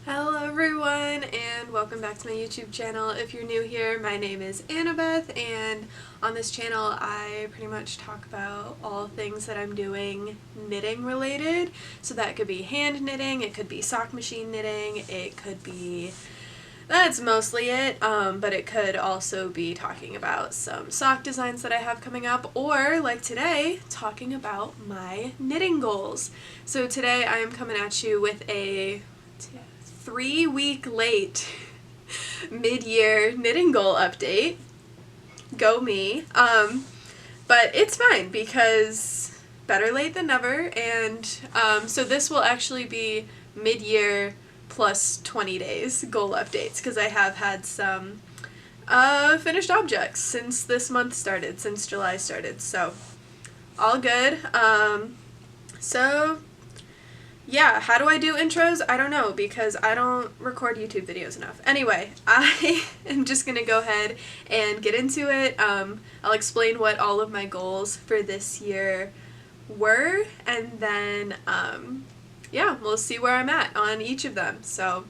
Hello everyone and welcome back to my YouTube channel. If you're new here, my name is Annabeth and on this channel I pretty much talk about all things that I'm doing knitting related. So that could be hand knitting, it could be sock machine knitting, it could be, that's mostly it, but it could also be talking about some sock designs that I have coming up, or like today, talking about my knitting goals. So today I am coming at you with a 3-week late mid-year knitting goal update. Go me. But it's fine because better late than never, and so this will actually be mid-year plus 20 days goal updates because I have had some finished objects since this month started, since July started, so all good. So yeah, how do I do intros? I don't know because I don't record YouTube videos enough. Anyway, I am just going to go ahead and get into it. I'll explain what all of my goals for this year were, and then yeah, we'll see where I'm at on each of them. So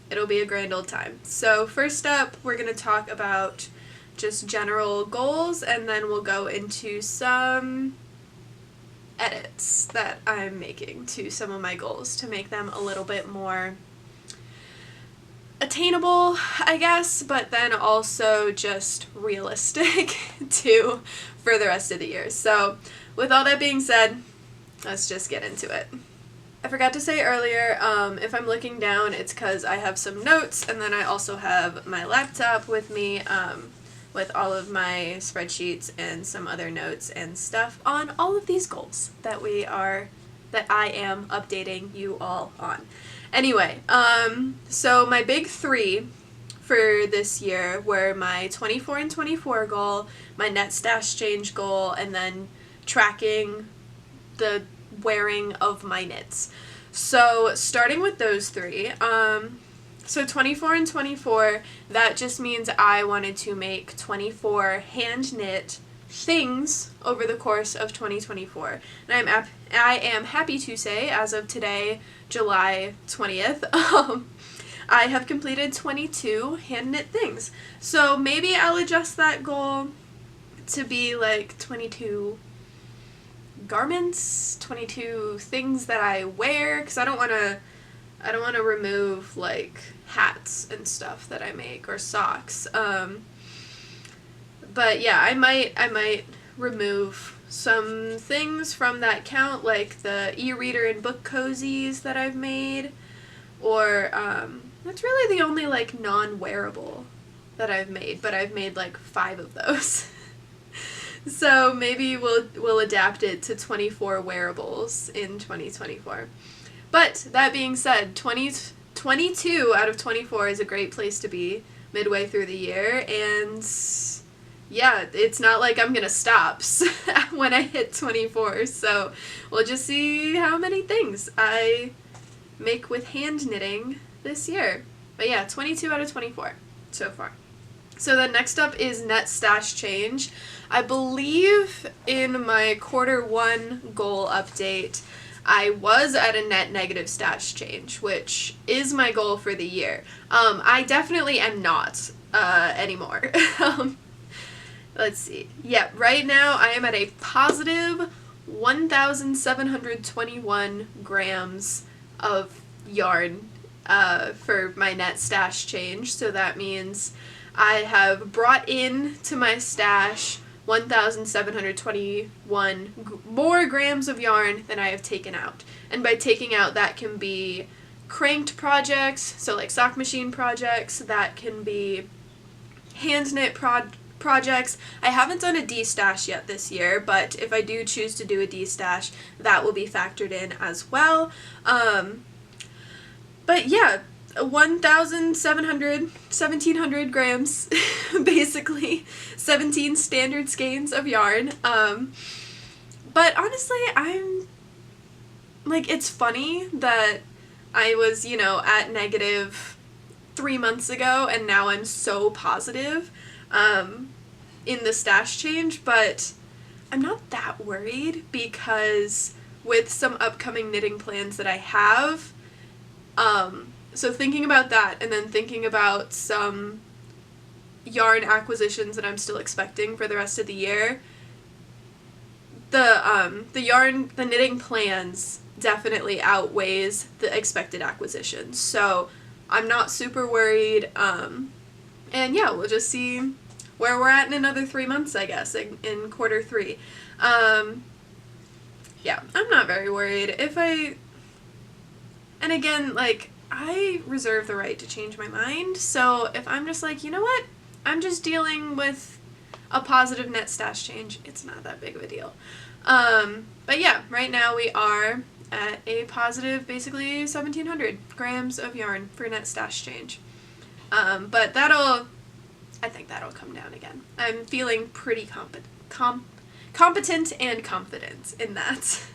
it'll be a grand old time. So first up, we're going to talk about just general goals, and then we'll go into some edits that I'm making to some of my goals to make them a little bit more attainable, I guess, but then also just realistic too for the rest of the year. So with all that being said, let's just get into it. I forgot to say earlier, if I'm looking down, it's because I have some notes, and then I also have my laptop with me, with all of my spreadsheets and some other notes and stuff on all of these goals that I am updating you all on. Anyway, so my big three for this year were my 24 and 24 goal, my net stash change goal, and then tracking the wearing of my knits. So starting with those three, so 24 and 24, that just means I wanted to make 24 hand knit things over the course of 2024. And I am happy to say, as of today, July 20th, I have completed 22 hand knit things. So maybe I'll adjust that goal to be like 22 garments, 22 things that I wear, because I don't want to remove like hats and stuff that I make or socks. But yeah, I might remove some things from that count, like the e-reader and book cozies that I've made, or that's really the only like non-wearable that I've made, but I've made like 5 of those. So maybe we'll adapt it to 24 wearables in 2024. But that being said, 22 out of 24 is a great place to be midway through the year, and yeah, it's not like I'm gonna stop when I hit 24, so we'll just see how many things I make with hand knitting this year. But yeah, 22 out of 24 so far. So then next up is net stash change. I believe in my Q1 goal update, I was at a net negative stash change, which is my goal for the year. I definitely am not anymore. Let's see. Yeah, right now I am at a positive 1,721 grams of yarn for my net stash change. So that means I have brought in to my stash 1,721 more grams of yarn than I have taken out. And by taking out, that can be cranked projects, so like sock machine projects, that can be hand knit projects. I haven't done a D-stash yet this year, but if I do choose to do a D-stash, that will be factored in as well. But yeah, 1,700 grams, basically 17 standard skeins of yarn. But honestly, I'm like, it's funny that I was, at negative 3 months ago, and now I'm so positive in the stash change, but I'm not that worried because with some upcoming knitting plans that I have, So thinking about that, and then thinking about some yarn acquisitions that I'm still expecting for the rest of the year, the knitting plans definitely outweighs the expected acquisitions. So I'm not super worried. And yeah, we'll just see where we're at in another 3 months, I guess, in quarter 3. Yeah, I'm not very worried. And again, like, I reserve the right to change my mind, so if I'm just like, you know what, I'm just dealing with a positive net stash change, it's not that big of a deal. But yeah, right now we are at a positive, basically 1,700 grams of yarn for net stash change. But I think that'll come down again. I'm feeling pretty competent and confident in that.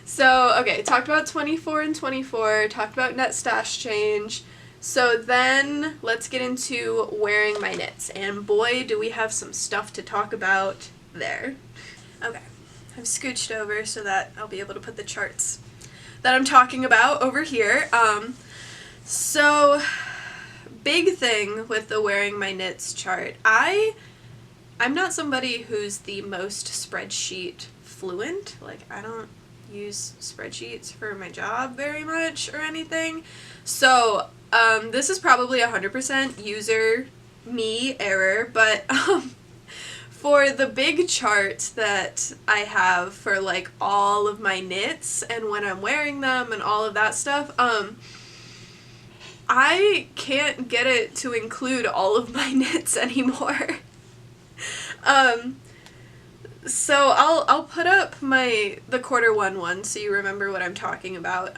So, okay, talked about 24 and 24, talked about net stash change. So then let's get into wearing my knits. And boy, do we have some stuff to talk about there. Okay, I've scooched over so that I'll be able to put the charts that I'm talking about over here. So big thing with the wearing my knits chart. I'm not somebody who's the most spreadsheet fluent. Like, I don't use spreadsheets for my job very much or anything. So this is probably 100% user me error, but for the big chart that I have for like all of my knits and when I'm wearing them and all of that stuff, I can't get it to include all of my knits anymore. So I'll put up the quarter one so you remember what I'm talking about.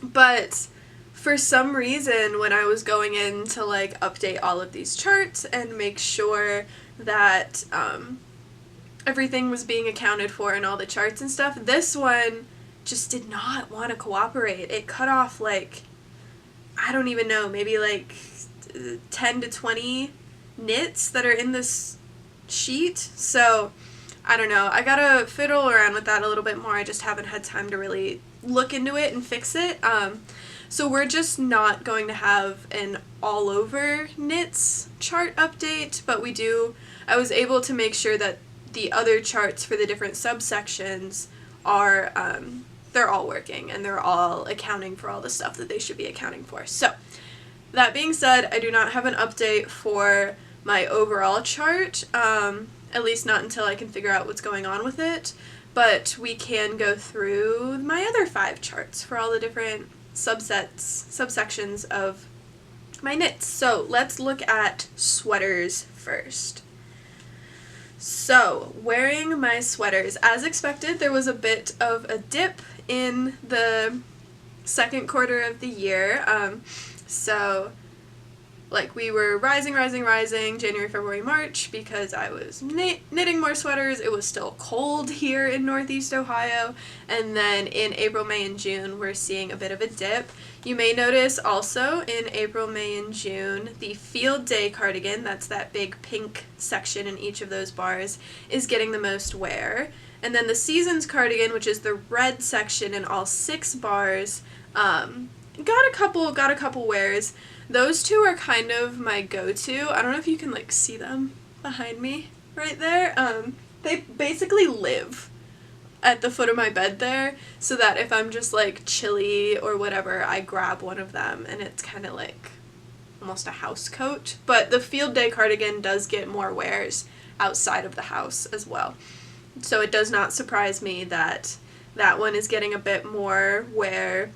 But for some reason, when I was going in to like update all of these charts and make sure that everything was being accounted for in all the charts and stuff, this one just did not want to cooperate. It cut off like, I don't even know, maybe like 10 to 20 knits that are in this sheet. So I don't know. I gotta fiddle around with that a little bit more. I just haven't had time to really look into it and fix it. So we're just not going to have an all over knits chart update, but I was able to make sure that the other charts for the different subsections are, they're all working and they're all accounting for all the stuff that they should be accounting for. So that being said, I do not have an update for my overall chart, at least not until I can figure out what's going on with it, but we can go through my other 5 charts for all the different subsections of my knits. So let's look at sweaters first. So wearing my sweaters, as expected, there was a bit of a dip in the second quarter of the year. So like we were rising, January, February, March, because I was knitting more sweaters. It was still cold here in Northeast Ohio. And then in April, May, and June, we're seeing a bit of a dip. You may notice also in April, May, and June, the Field Day cardigan, that's that big pink section in each of those bars, is getting the most wear. And then the Seasons cardigan, which is the red section in all 6 bars, got a couple wears. Those 2 are kind of my go-to. I don't know if you can like see them behind me right there. They basically live at the foot of my bed there, so that if I'm just like chilly or whatever, I grab one of them and it's kind of like almost a house coat. But the Field Day cardigan does get more wears outside of the house as well. So it does not surprise me that that one is getting a bit more wear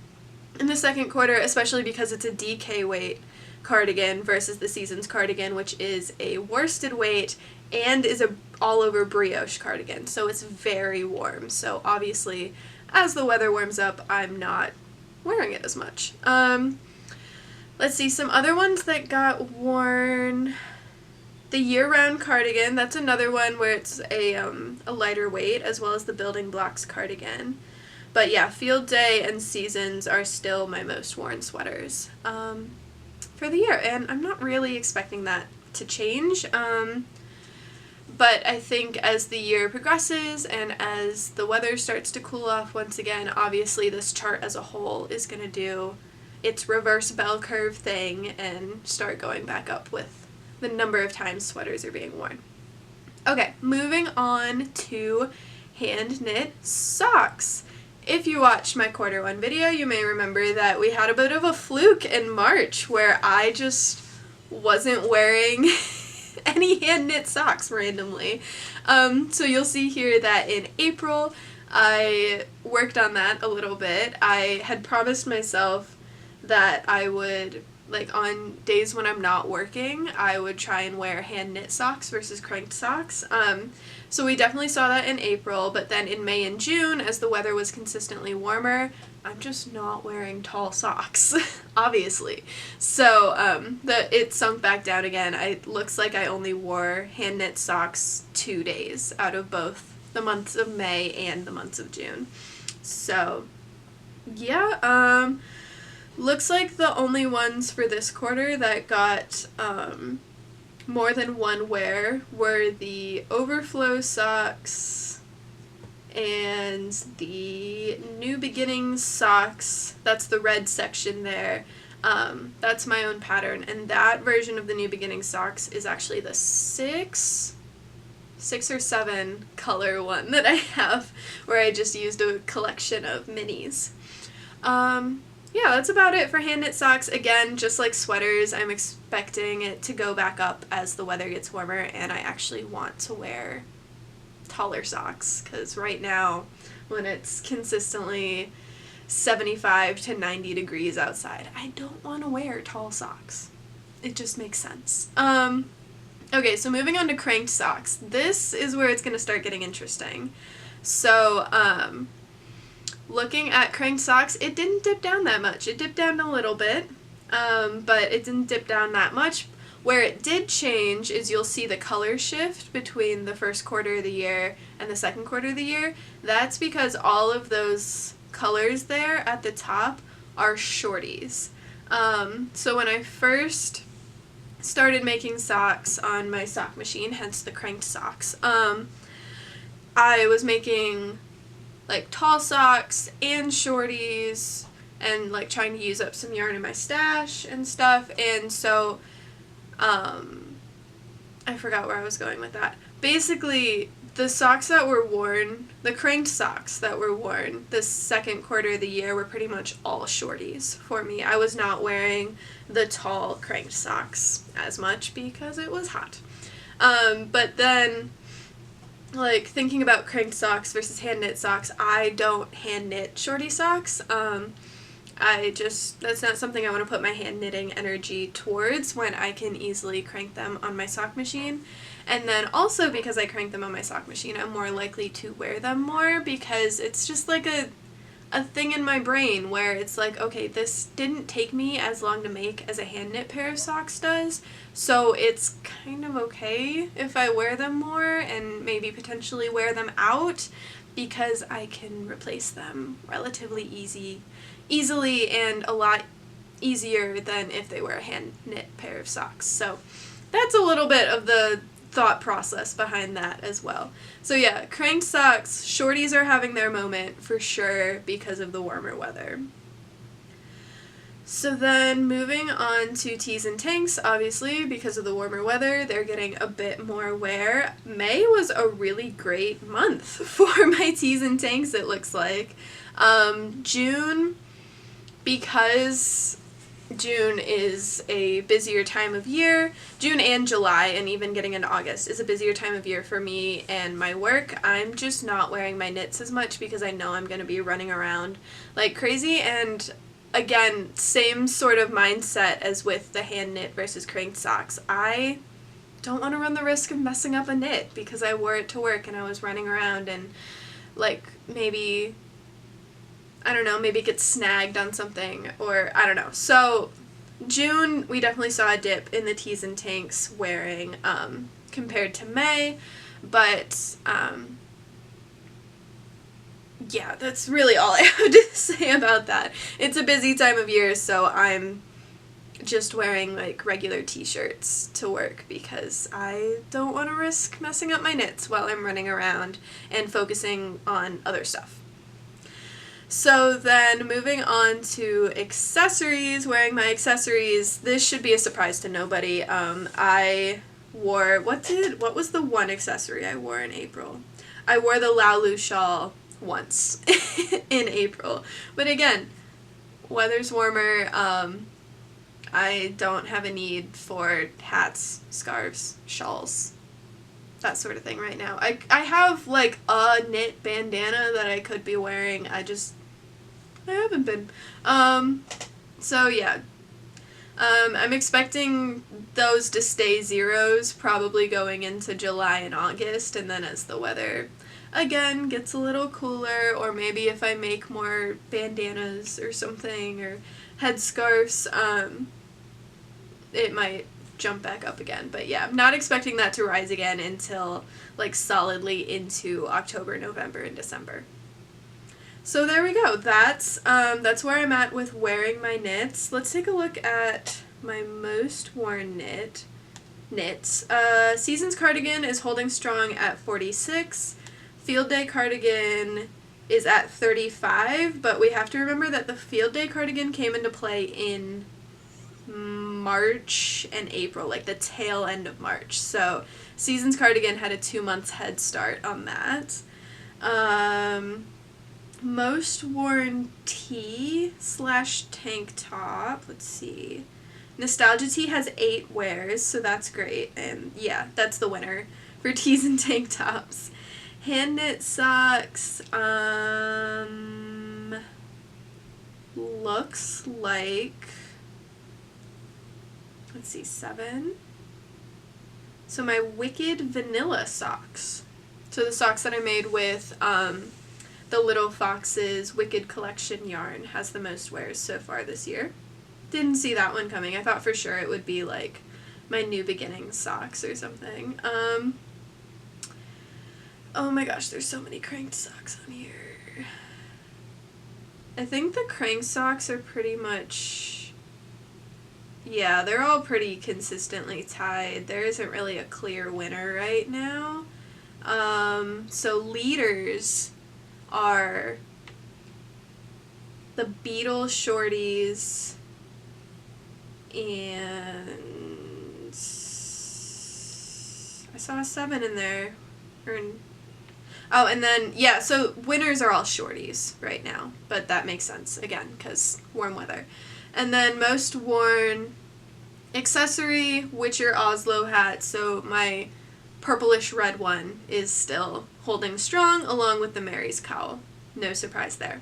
in the second quarter, especially because it's a DK weight cardigan versus the Seasons cardigan, which is a worsted weight and is a all-over brioche cardigan, so it's very warm. So obviously, as the weather warms up, I'm not wearing it as much. Let's see, some other ones that got worn. The year-round cardigan, that's another one where it's a lighter weight, as well as the building blocks cardigan. But yeah, Field Day and Seasons are still my most worn sweaters for the year, and I'm not really expecting that to change. But I think as the year progresses and as the weather starts to cool off once again, obviously this chart as a whole is going to do its reverse bell curve thing and start going back up with the number of times sweaters are being worn. Okay, moving on to hand knit socks. If you watched my quarter one video, you may remember that we had a bit of a fluke in March where I just wasn't wearing any hand knit socks randomly. So you'll see here that in April I worked on that a little bit. I had promised myself that I would, like, on days when I'm not working, I would try and wear hand knit socks versus cranked socks. So we definitely saw that in April, but then in May and June, as the weather was consistently warmer, I'm just not wearing tall socks, obviously. So it sunk back down again. It looks like I only wore hand knit socks 2 days out of both the months of May and the months of June. So yeah, looks like the only ones for this quarter that got more than one wear were the overflow socks and the New Beginnings socks. That's the red section there. That's my own pattern, and that version of the New Beginnings socks is actually the six or seven color one that I have, where I just used a collection of minis. Yeah, that's about it for hand knit socks. Again, just like sweaters, I'm expecting it to go back up as the weather gets warmer, and I actually want to wear taller socks, because right now, when it's consistently 75 to 90 degrees outside, I don't want to wear tall socks. It just makes sense. Okay, so moving on to cranked socks. This is where it's going to start getting interesting. So, looking at cranked socks, it didn't dip down that much. It dipped down a little bit, but it didn't dip down that much. Where it did change is you'll see the color shift between the first quarter of the year and the second quarter of the year. That's because all of those colors there at the top are shorties. So when I first started making socks on my sock machine, hence the cranked socks, I was making like tall socks and shorties and like trying to use up some yarn in my stash and stuff, and so I forgot where I was going with that. Basically, the socks that were worn, the cranked socks that were worn this second quarter of the year were pretty much all shorties for me. I was not wearing the tall cranked socks as much because it was hot. But then, like, thinking about cranked socks versus hand knit socks, I don't hand knit shorty socks. That's not something I want to put my hand knitting energy towards when I can easily crank them on my sock machine. And then also because I crank them on my sock machine, I'm more likely to wear them more, because it's just like a thing in my brain where it's like, okay, this didn't take me as long to make as a hand knit pair of socks does, so it's kind of okay if I wear them more and maybe potentially wear them out, because I can replace them relatively easily and a lot easier than if they were a hand knit pair of socks. So that's a little bit of the thought process behind that as well. So yeah, cranked socks, shorties are having their moment for sure because of the warmer weather. So then moving on to tees and tanks, obviously because of the warmer weather, they're getting a bit more wear. May was a really great month for my tees and tanks, it looks like. June, because June is a busier time of year, June and July and even getting into August is a busier time of year for me and my work. I'm just not wearing my knits as much because I know I'm going to be running around like crazy, and again, same sort of mindset as with the hand knit versus cranked socks. I don't want to run the risk of messing up a knit because I wore it to work and I was running around and like maybe, I don't know, maybe it gets snagged on something, or I don't know. So June, we definitely saw a dip in the tees and tanks wearing compared to May, but yeah, that's really all I have to say about that. It's a busy time of year, so I'm just wearing like regular t-shirts to work because I don't want to risk messing up my knits while I'm running around and focusing on other stuff. So then moving on to accessories, wearing my accessories, this should be a surprise to nobody. I wore, what was the one accessory I wore in April? I wore the Laulu shawl once in April. But again, weather's warmer. I don't have a need for hats, scarves, shawls, that sort of thing right now. I have like a knit bandana that I could be wearing. I haven't been. So yeah. I'm expecting those to stay zeros probably going into July and August, and then as the weather again gets a little cooler, or maybe if I make more bandanas or something, or headscarves, it might jump back up again. But yeah, I'm not expecting that to rise again until like solidly into October, November, and December. So there we go. That's where I'm at with wearing my knits. Let's take a look at my most worn knits. Seasons cardigan is holding strong at 46. Field day cardigan is at 35, but we have to remember that the field day cardigan came into play in March and April, like the tail end of March. So Seasons cardigan had a 2 months head start on that. Most worn tee/tank top, let's see. Nostalgia Tee has 8 wears, so that's great. And yeah, that's the winner for tees and tank tops. Hand knit socks, looks like, let's see, 7. So my Wicked Vanilla socks. So the socks that I made with the Little Foxes Wicked Collection yarn has the most wears so far this year. Didn't see that one coming. I thought for sure it would be like my New Beginnings socks or something. Oh my gosh, there's so many cranked socks on here. I think the crank socks are pretty much, yeah, they're all pretty consistently tied. There isn't really a clear winner right now. So leaders are the Beetle shorties and I saw a 7 in there. Oh, and then, yeah, so winners are all shorties right now, but that makes sense, again, because warm weather. And then most worn accessory, Witcher Oslo hat, so my purplish red one is still holding strong, along with the Mary's cowl. No surprise there.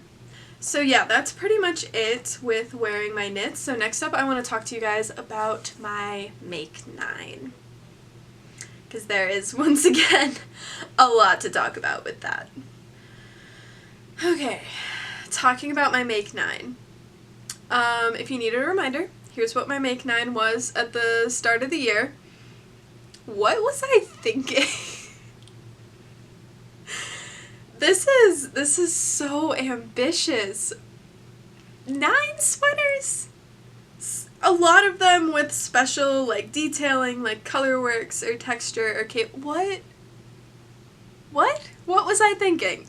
So yeah, that's pretty much it with wearing my knits. So next up I want to talk to you guys about my Make 9. Because there is, once again, a lot to talk about with that. Okay, talking about my Make 9. If you needed a reminder, here's what my Make 9 was at the start of the year. What was I thinking? This is so ambitious. 9 sweaters? A lot of them with special, like, detailing, like, color works or texture or cape. What? What was I thinking?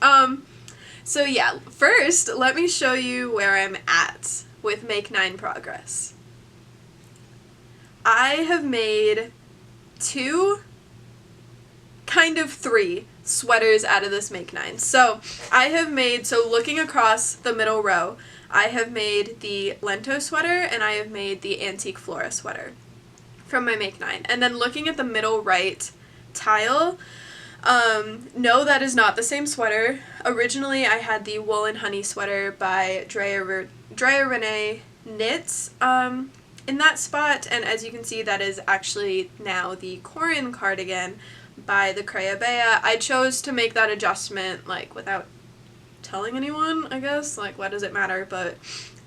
So yeah, first, let me show you where I'm at with Make 9 progress. I have made 2, kind of 3 sweaters out of this Make 9. So I have made, so looking across the middle row, I have made the Lento sweater and I have made the Antique Flora sweater from my Make 9. And then looking at the middle right tile, no, that is not the same sweater. Originally I had the Wool and Honey sweater by Andrea Renee Knits in that spot, and as you can see that is actually now the Corin cardigan by the Crea Bea. I chose to make that adjustment like without telling anyone, I guess, like what does it matter, but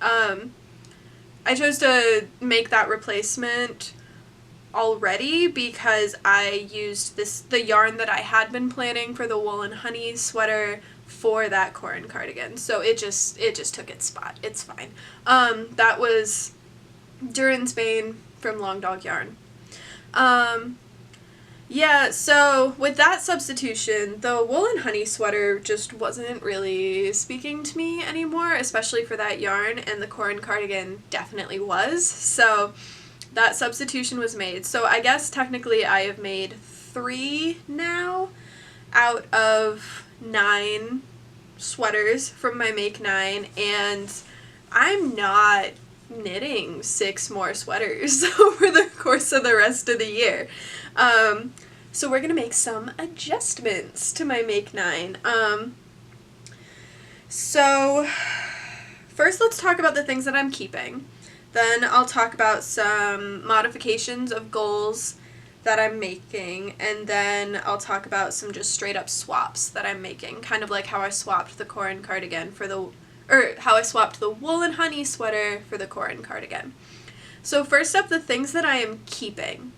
I chose to make that replacement already because I used the yarn that I had been planning for the Wool and Honey sweater for that Corin cardigan, so it just took its spot. It's fine. That was Durin's Bane from Long Dog Yarn. Yeah, so with that substitution, the wool and honey sweater just wasn't really speaking to me anymore, especially for that yarn, and the Corin cardigan definitely was. So that substitution was made. So I guess technically I have made 3 now out of 9 sweaters from my Make 9, and I'm not knitting 6 more sweaters over the course of the rest of the year. So we're gonna make some adjustments to my Make 9. So first let's talk about the things that I'm keeping. Then I'll talk about some modifications of goals that I'm making, and then I'll talk about some just straight up swaps that I'm making, kind of like how I swapped the Corin cardigan for the, or how I swapped the wool and honey sweater for the Corin cardigan. So first up, the things that I am keeping.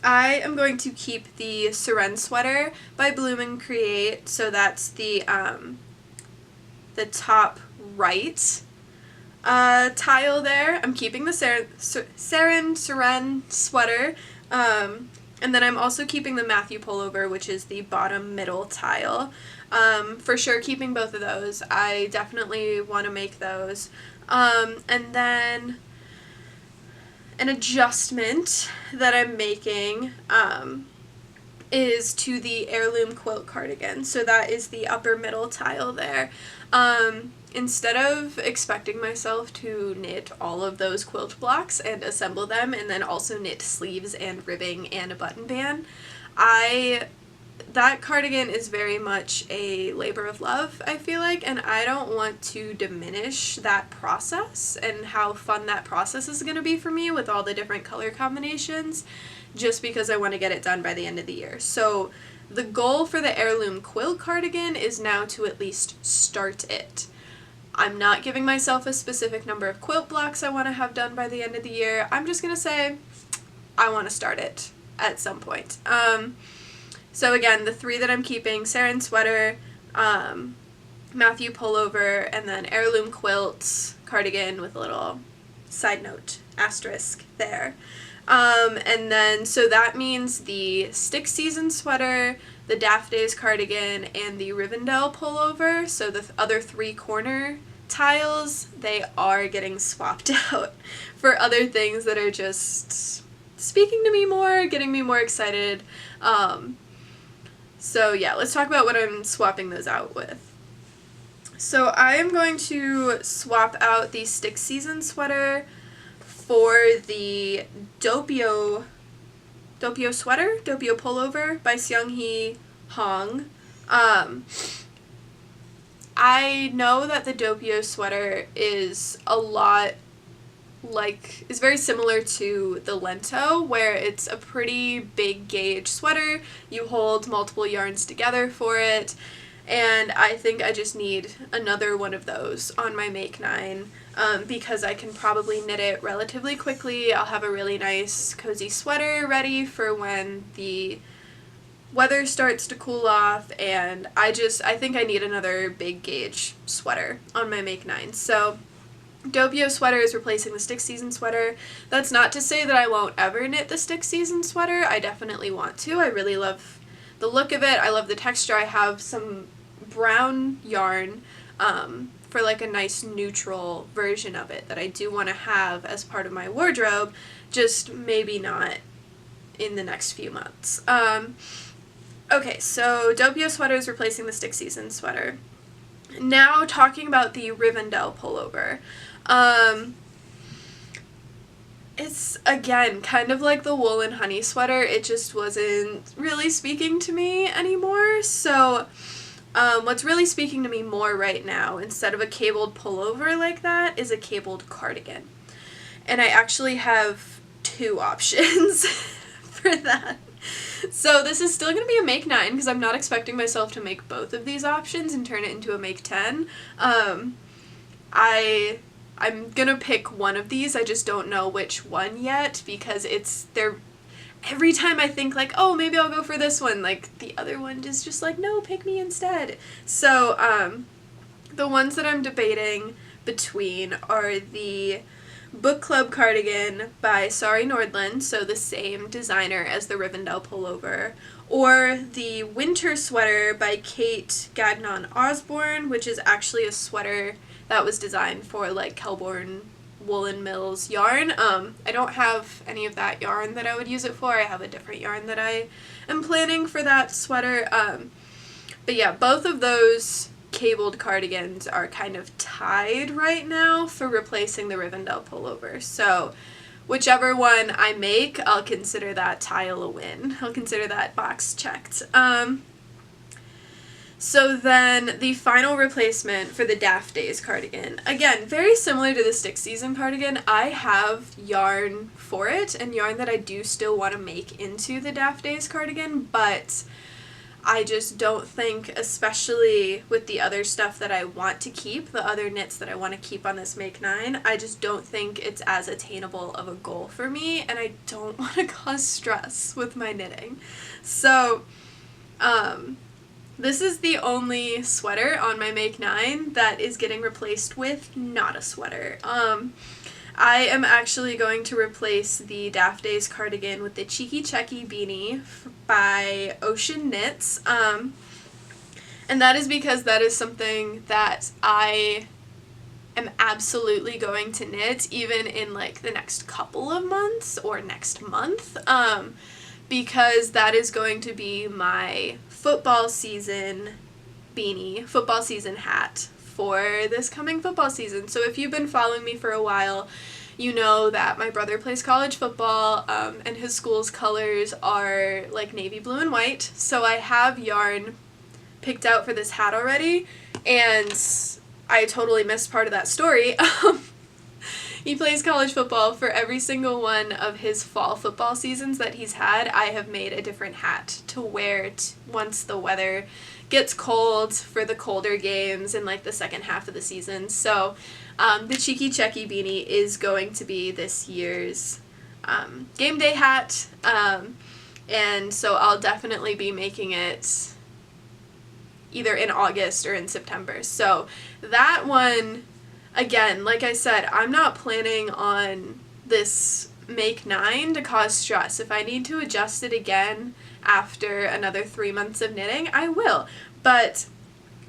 I am going to keep the Seren sweater by Bloom and Create, so that's the top right tile there. I'm keeping the Seren sweater, and then I'm also keeping the Matthew Pullover, which is the bottom middle tile. For sure keeping both of those. I definitely want to make those. And then an adjustment that I'm making is to the Heirloom quilt cardigan. So that is the upper middle tile there. Instead of expecting myself to knit all of those quilt blocks and assemble them and then also knit sleeves and ribbing and a button band, that cardigan is very much a labor of love, I feel like, and I don't want to diminish that process and how fun that process is going to be for me with all the different color combinations just because I want to get it done by the end of the year. So the goal for the Heirloom quilt cardigan is now to at least start it. I'm not giving myself a specific number of quilt blocks I want to have done by the end of the year. I'm just going to say I want to start it at some point. So again, the 3 that I'm keeping, Seren sweater, Matthew Pullover, and then Heirloom quilt cardigan with a little side note asterisk there. And then, so that means the Stick Season sweater, the Daft Days cardigan, and the Rivendell pullover, so the other 3 corner tiles, they are getting swapped out for other things that are just speaking to me more, getting me more excited. So yeah, let's talk about what I'm swapping those out with. So I am going to swap out the Stick Season sweater for the Doppio sweater, Doppio pullover by Seunghee Hong. I know that the Doppio sweater is is very similar to the Lento, where it's a pretty big gauge sweater. You hold multiple yarns together for it, and I think I just need another one of those on my Make 9 because I can probably knit it relatively quickly. I'll have a really nice cozy sweater ready for when the weather starts to cool off, and I think I need another big gauge sweater on my Make 9. So Doppio sweater is replacing the Stick Season sweater. That's not to say that I won't ever knit the Stick Season sweater. I definitely want to. I really love the look of it. I love the texture. I have some brown yarn for like a nice neutral version of it that I do want to have as part of my wardrobe, just maybe not in the next few months. Okay, so Doppio sweater is replacing the Stick Season sweater. Now talking about the Rivendell pullover. It's, again, kind of like the wool and honey sweater. It just wasn't really speaking to me anymore. So what's really speaking to me more right now, instead of a cabled pullover like that, is a cabled cardigan. And I actually have 2 options for that. So this is still going to be a Make 9 because I'm not expecting myself to make both of these options and turn it into a Make 10. I'm going to pick one of these. I just don't know which one yet because every time I think like, oh, maybe I'll go for this one, like the other one is just like, no, pick me instead. So the ones that I'm debating between are the Book Club cardigan by Sari Nordlund, so the same designer as the Rivendell pullover, or the winter sweater by Gagnon Osborn, which is actually a sweater that was designed for like Kelborn Woolen Mills yarn. I don't have any of that yarn that I would use it for. I have a different yarn that I am planning for that sweater. But yeah, both of those cabled cardigans are kind of tied right now for replacing the Rivendell pullover. So whichever one I make, I'll consider that tile a win. I'll consider that box checked. So then the final replacement for the Daft Days cardigan, again, very similar to the Stick Season cardigan. I have yarn for it and yarn that I do still want to make into the Daft Days cardigan, but I just don't think, especially with the other stuff that I want to keep, the other knits that I want to keep on this Make 9, I just don't think it's as attainable of a goal for me, and I don't want to cause stress with my knitting. So, this is the only sweater on my Make 9 that is getting replaced with not a sweater. I am actually going to replace the Daft Days cardigan with the Checky beanie by Oshenknits. And that is because that is something that I am absolutely going to knit even in like the next couple of months or next month. Because that is going to be my football season beanie, football season hat for this coming football season. So if you've been following me for a while, you know that my brother plays college football, and his school's colors are like navy blue and white. So I have yarn picked out for this hat already, and I totally missed part of that story. He plays college football. For every single one of his fall football seasons that he's had, I have made a different hat to wear once the weather gets cold for the colder games in like the second half of the season. So the Checky beanie is going to be this year's game day hat, and so I'll definitely be making it either in August or in September. So that one, again, like I said, I'm not planning on this Make 9 to cause stress. If I need to adjust it again after another 3 months of knitting, I will. But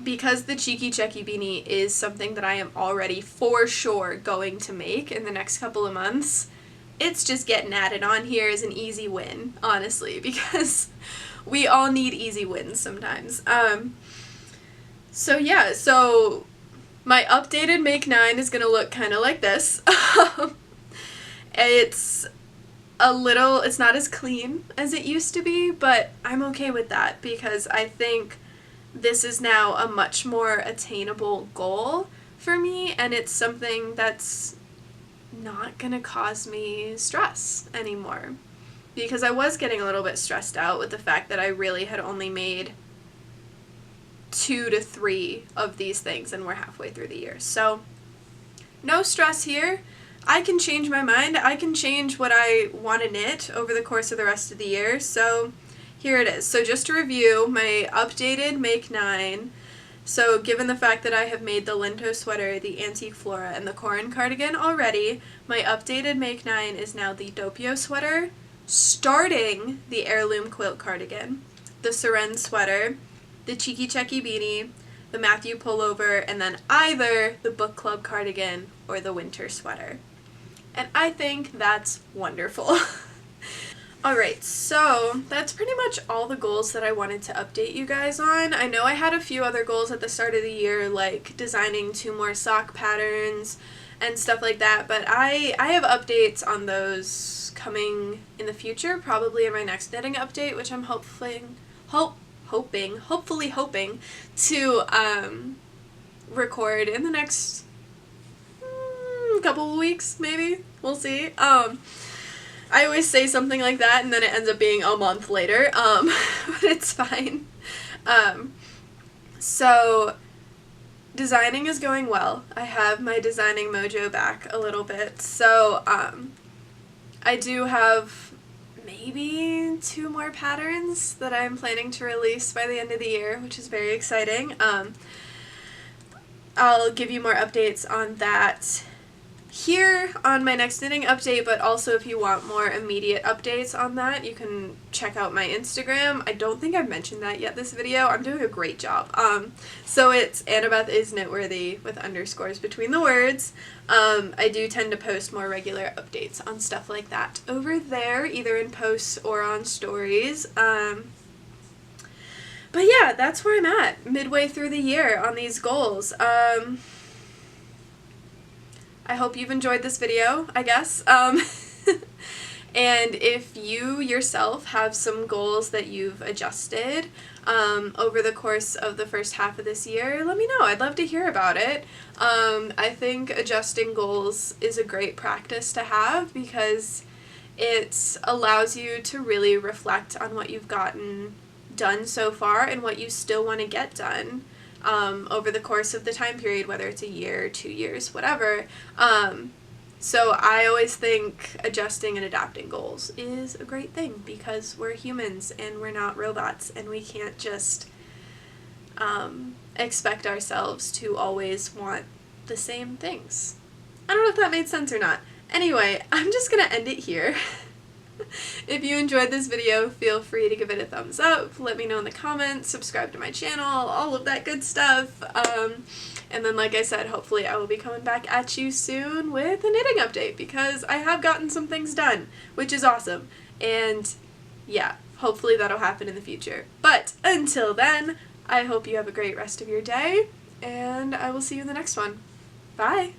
because the Checky beanie is something that I am already for sure going to make in the next couple of months, it's just getting added on here as an easy win, honestly, because we all need easy wins sometimes. So yeah, so my updated Make 9 is going to look kind of like this. It's not as clean as it used to be, but I'm okay with that because I think this is now a much more attainable goal for me, and it's something that's not going to cause me stress anymore. Because I was getting a little bit stressed out with the fact that I really had only made 2 to 3 of these things and we're halfway through the year. So no stress here. I can change my mind. I can change what I want to knit over the course of the rest of the year. So here it is. So just to review, my updated Make 9. So given the fact that I have made the Lento sweater, the Antique Flora, and the Corn cardigan already, my updated Make 9 is now the Doppio sweater, starting the Heirloom Quilt cardigan, the Seren sweater, the Checky beanie, the Matthew pullover, and then either the Book Club cardigan or the winter sweater. And I think that's wonderful. Alright, so that's pretty much all the goals that I wanted to update you guys on. I know I had a few other goals at the start of the year, like designing 2 more sock patterns and stuff like that, but I have updates on those coming in the future, probably in my next knitting update, which I'm hopefully hoping to record in the next couple of weeks, maybe. We'll see. I always say something like that and then it ends up being a month later, but it's fine. So designing is going well. I have my designing mojo back a little bit, so I do have maybe 2 more patterns that I'm planning to release by the end of the year, which is very exciting. I'll give you more updates on that here on my next knitting update, but also if you want more immediate updates on that, you can check out my Instagram. I don't think I've mentioned that yet this video. I'm doing a great job. So it's annabethkntwrthy with underscores between the words. I do tend to post more regular updates on stuff like that over there, either in posts or on stories. But yeah, that's where I'm at midway through the year on these goals. I hope you've enjoyed this video, I guess. And if you yourself have some goals that you've adjusted over the course of the first half of this year, let me know. I'd love to hear about it. I think adjusting goals is a great practice to have because it allows you to really reflect on what you've gotten done so far and what you still want to get done over the course of the time period, whether it's a year, 2 years, whatever. So I always think adjusting and adapting goals is a great thing because we're humans and we're not robots and we can't just expect ourselves to always want the same things. I don't know if that made sense or not. Anyway, I'm just gonna end it here. If you enjoyed this video, feel free to give it a thumbs up, let me know in the comments, subscribe to my channel, all of that good stuff. And then, like I said, hopefully I will be coming back at you soon with a knitting update because I have gotten some things done, which is awesome. And yeah, hopefully that'll happen in the future. But until then, I hope you have a great rest of your day, and I will see you in the next one. Bye!